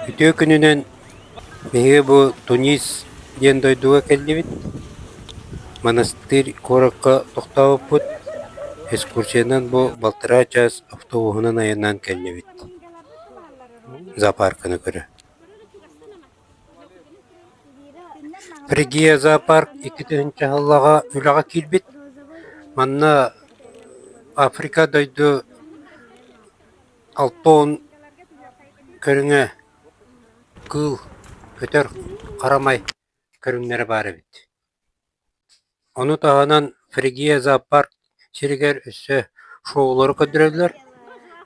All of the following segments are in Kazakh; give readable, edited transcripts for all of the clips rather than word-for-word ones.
Ütüö gününen mehe bu Тунис диэн дойдуга келдибит. Монастырь коракка тоқтабыппыт. Экскурсиянан бу балтыра час автобусунан аянан келдибит. Зоопаркына көрө. Фригия зоопарк 2-halлага үлага килбит. Манна Африка дойду алтон көрүңө кыл көтөр карамай көрүңнөр бары бит. Onu таганан Фригия зоопарк сиригер өссө шоулары көдүрөлөр.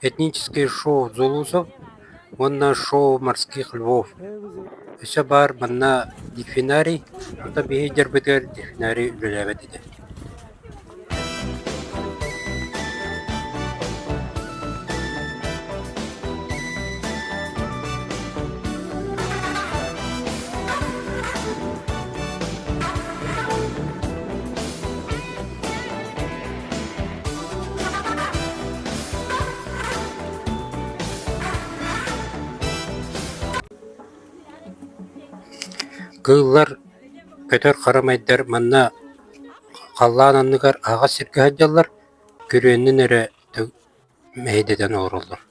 Этнический шоу зулусов, манна шоу морских львов. Өссө бар манна дельфинарий, ата бейдер битер дельфинарий үлелебет иде. Кыллар көтөр карамайдар манна каллаананныгар ага сирге хаджаллар көрүөнүн эре мейдеден ороллор.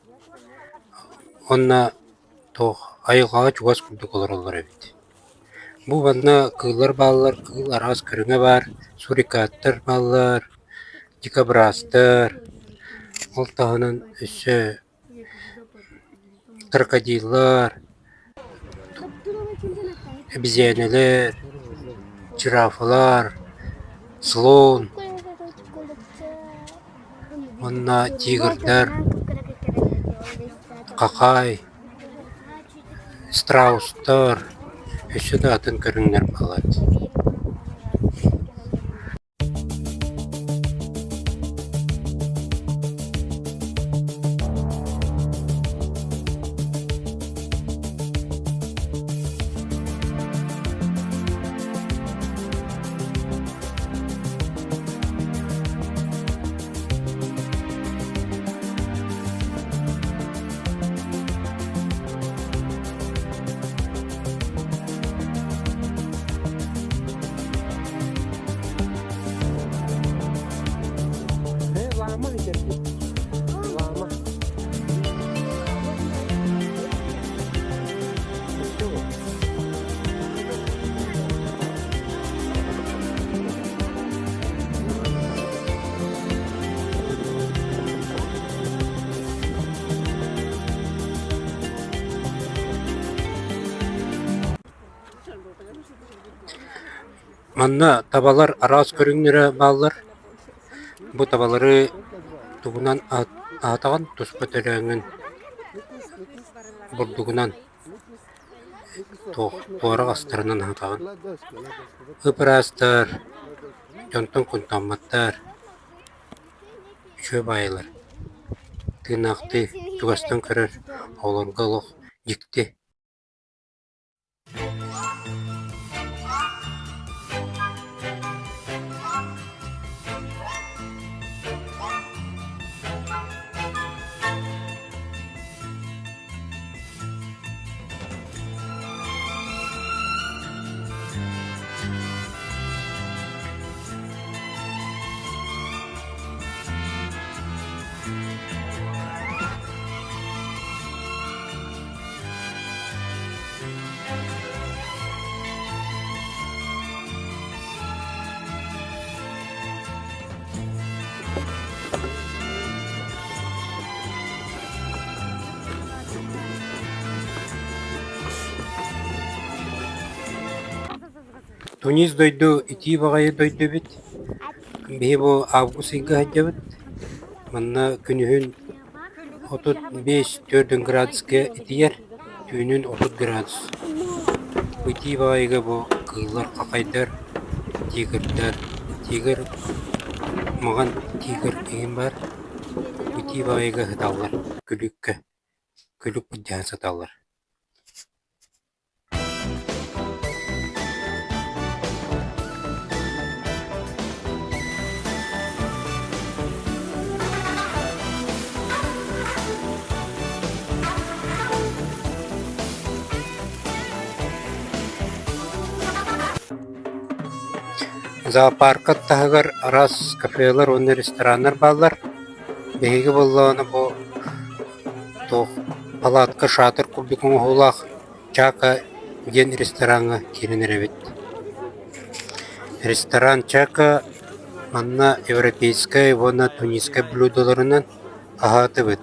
Онна тох айылгага чугас курдук олороллор эбит. Бу манна кыллар баалар, кыл арас көрүңө бар, сурикаттар баалар, дикобраздар, ол тагынан өссө крокодиллар, обезьянелер, жирафалар, слон, онна тигрдар, какай, страустар, өссө да атын көрүңнөр балат. Манна табалар арас көрүңнөрө баалар. Бу табалары тугунан атаган туспа төлөңүн бурдугунан тоора астарынан атаган. Ыпырастар, жонтон кунтамматтар, чөп айылар. Тынақты тугастан көрөр олонга олох жикти. Тунис дойду, ити багайы дойду бит. Бейбо август игі хаджабыт. Manna günühün 35-4 gradusga itiyer, tüynün 30 gradus. Bıyti bayıga bu kıyılar kakayдар, tigirler, tigir, mağan tigir egin var. Bıyti bayıga hıdallar, gülük bıdyan satallar. Zooparka tahagar aras kafeler, onu restoranlar bağlar. Behiги bollarını bu toq palatka şatır kubikun hulaq Чака gen restoranga kirinер эбит. Ресторан Чака манна европейская, вона тунисская блюдоларынан ахатыбыт.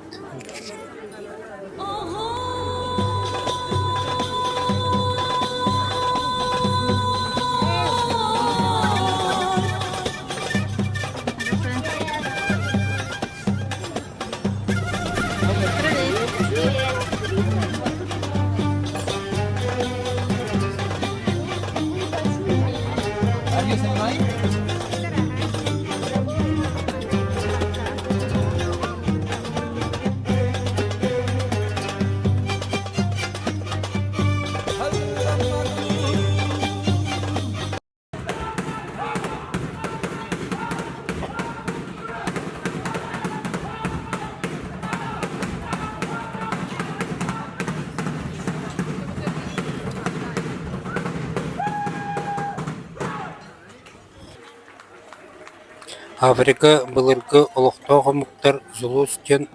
Afrika былыргы олохтоо хомуктар зулус тен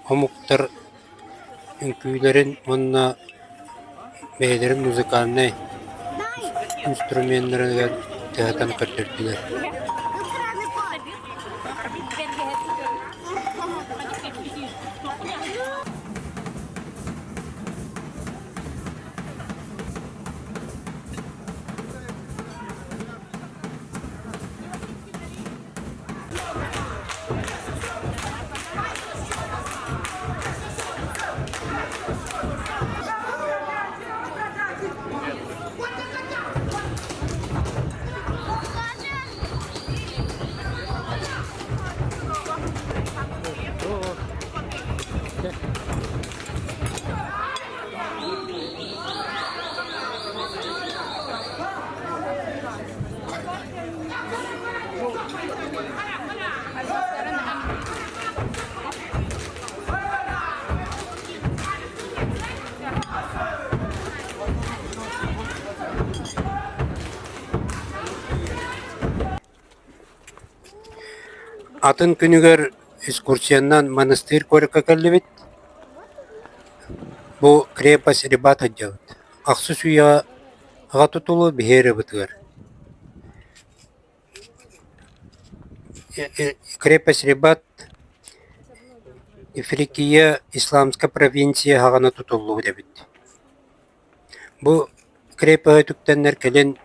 хомуктар үңкүйлерин онна бейлерин музыкальный инструментлерин театан көтөрдүлөр. Атын күнүгөр экскурсиянан монастырь көрөккө келдибит. Бу крепость Рибата жабыт. Аксы суяга тутулу бихери бытыгар. Крепость Рибат Ифрикия исламская провинция хагана тутулу дебит. Бу крепость түктеннер келен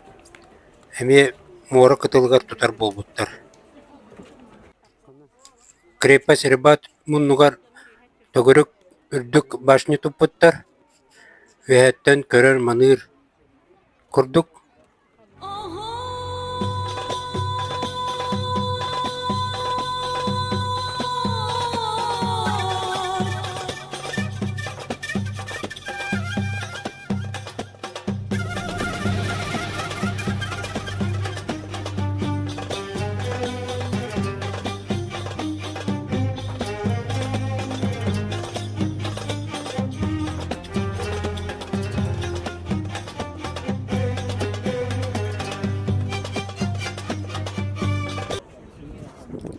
эми мора кытылгар тутар болбуттар. Крепость Рибат муннугар тогурuk үрдүк башны туппуттар. Вехеттен көрөр маныр курдук.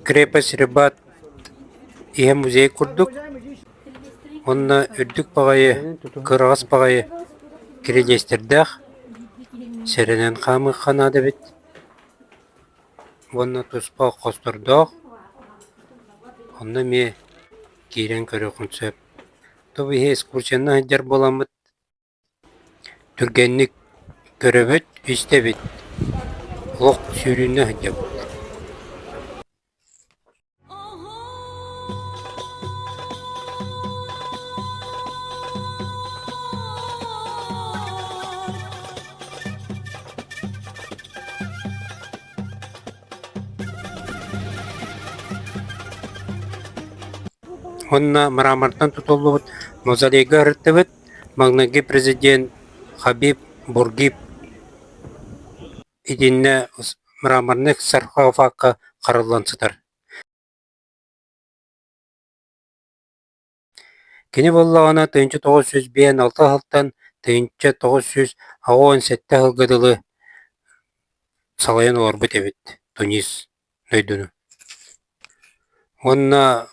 Крепость Рибат ihe muzey kurduk. Onunla ürdük bağayı, kırağız bağayı kireleştirdik. Serenen kamı kanadı bit. Onunla tuzpağı kosturduk. Onunla mi giren körü kunsep. Tabi ihe ekskursiyanına hıcar bolamıt. Türgenlik görevit işte bit. Lok sürüğüne hıcar. Онна мрамортан тутулубут мозолейга ырыттыбыт магнаги президент Хабиб Бургиб идинне мраморных саркофагка караллансытар. Кини боллағана тыынчы 906 халтан тыынчы 917 хылгыдылы салайын орбут эбит Тунис нөйдүнү. Онна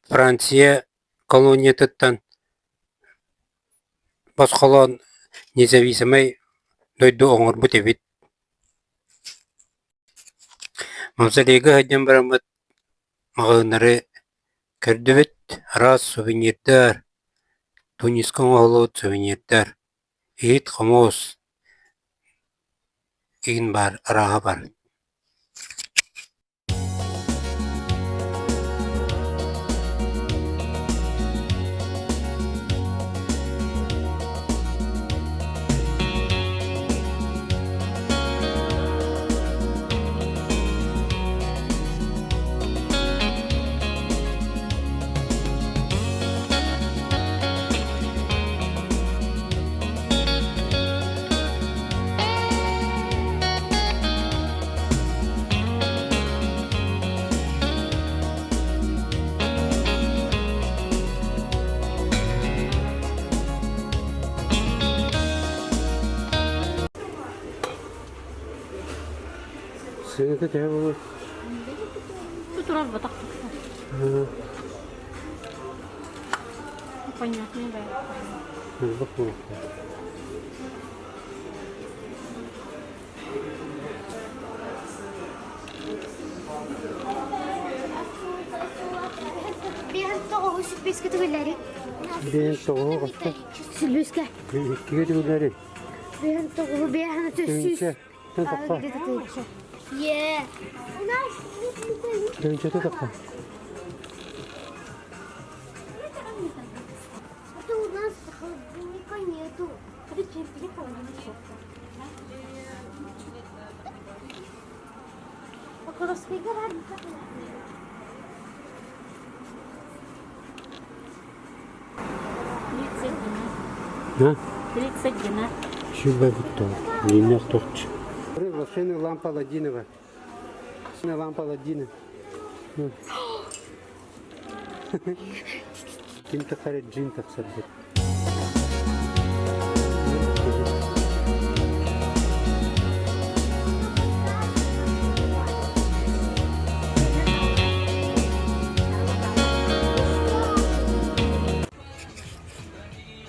Франция колониятыттан басқалан независимый нөйдү оңорбут эбит. Мавзолейга хадjan барамыт мағынары көрдүбіт раз сувенирдар, Тунискан оғылуыт сувенирдар, ит қомос егін бар, араға бар. Сенікі де болады? Тут раз батак. Понятно, да. Биһэн тоҕоһу сүрбэскэ түгэллэри. Бейін тоғығы қашқа? Сүрбэскэ. Иккіге түгілері. Биһэн тоҕоһу биһэн төссүс. Төн таққа. Е. Төнчеті таққа. Это у нас холодильника нету. Причем холодильник. Около свигара. 30 динар. Шубай бутто. Линях тохч. Волшебная лампа Аладдинова. Лампа Аладдина. Ким тахарит джин тахсарбет.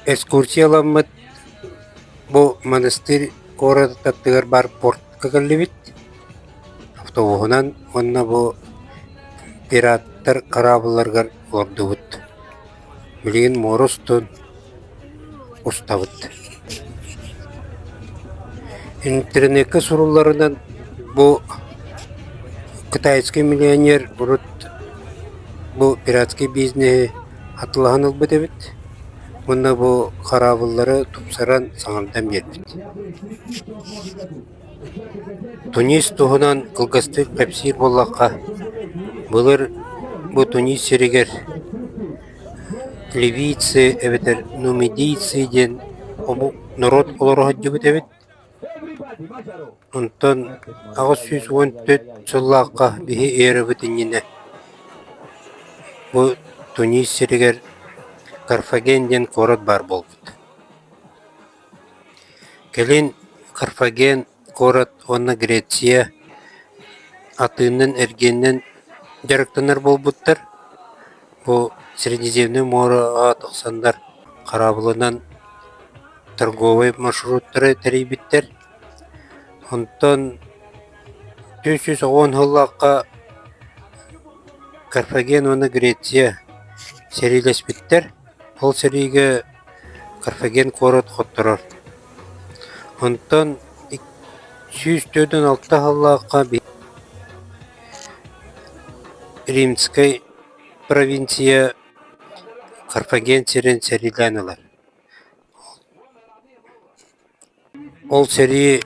Экскурсияланмыт бу монастырь город таттыгар бар порт кагаллибит. Автобуһунан онна бу пираттар корабларгар ордубут. Билген моростун уставыт. Интернетке суруларынан бу кытайский миллионер бурут бу пиратский бизнес атылған ылбыт эбит. Мұнда бұл қарабылары тұпсаран саңамдан бербіт. Тунис тұғынан қылғасты қапсир болаққа. Бұлыр бұл Тунис серегер ливийцы, әбетер нумидийцы ден народ олары хаджыбыт әбет. Онтан 914 жыллаққа бихи әрі бұтыніне. Бұл Тунис серегер Карфагенден город бар болбут. Келин Карфаген город онна Греция атынын эргеннен жарыктанар болбуттар. Бу Средиземный морага токсандар карабылынан торговый маршруттары терейбиттер. Онтон 410 жыллакка Карфаген онна Греция серилеспиттер. Ол сериге Карфаген город хоттырар. Онтон 206 халлааққа Римской провинция Карфаген серен сериланылар. Ол сери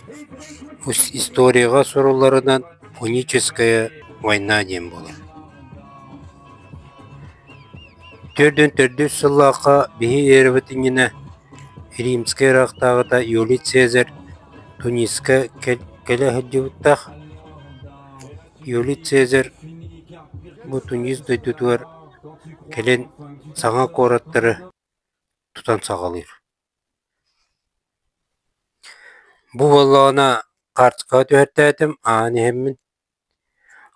историяға соруларынан Пуническая война дем болар. Үттерден төрдүс сыллааққа биһи эрбетиңине Римская рахтагыта Юлий Цезарь Туниска келе хыджыбыттах. Юлий Цезарь бу Тунис дөйдүтүгөр келен саңа кораттары тутан сагалыр. Бу боллағына қартқа өтөттәтім аны хеммин.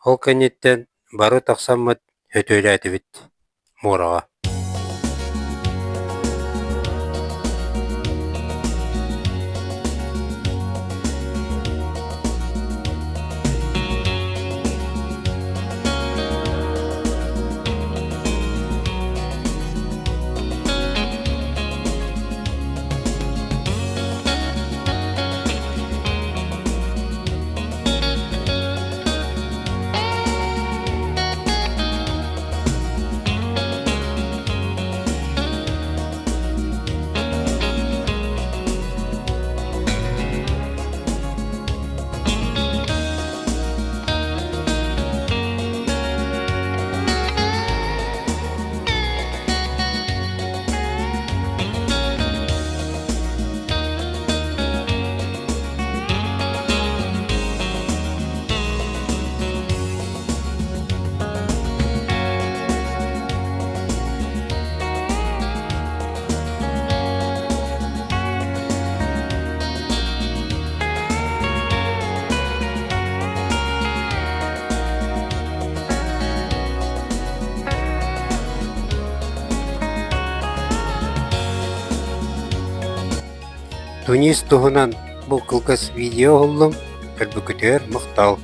Ол кәнеттен бары тақсаммат өтөләті бит мораға. Тунис туһунан бу кылгас видео оллум көлбүкүтөр мактал.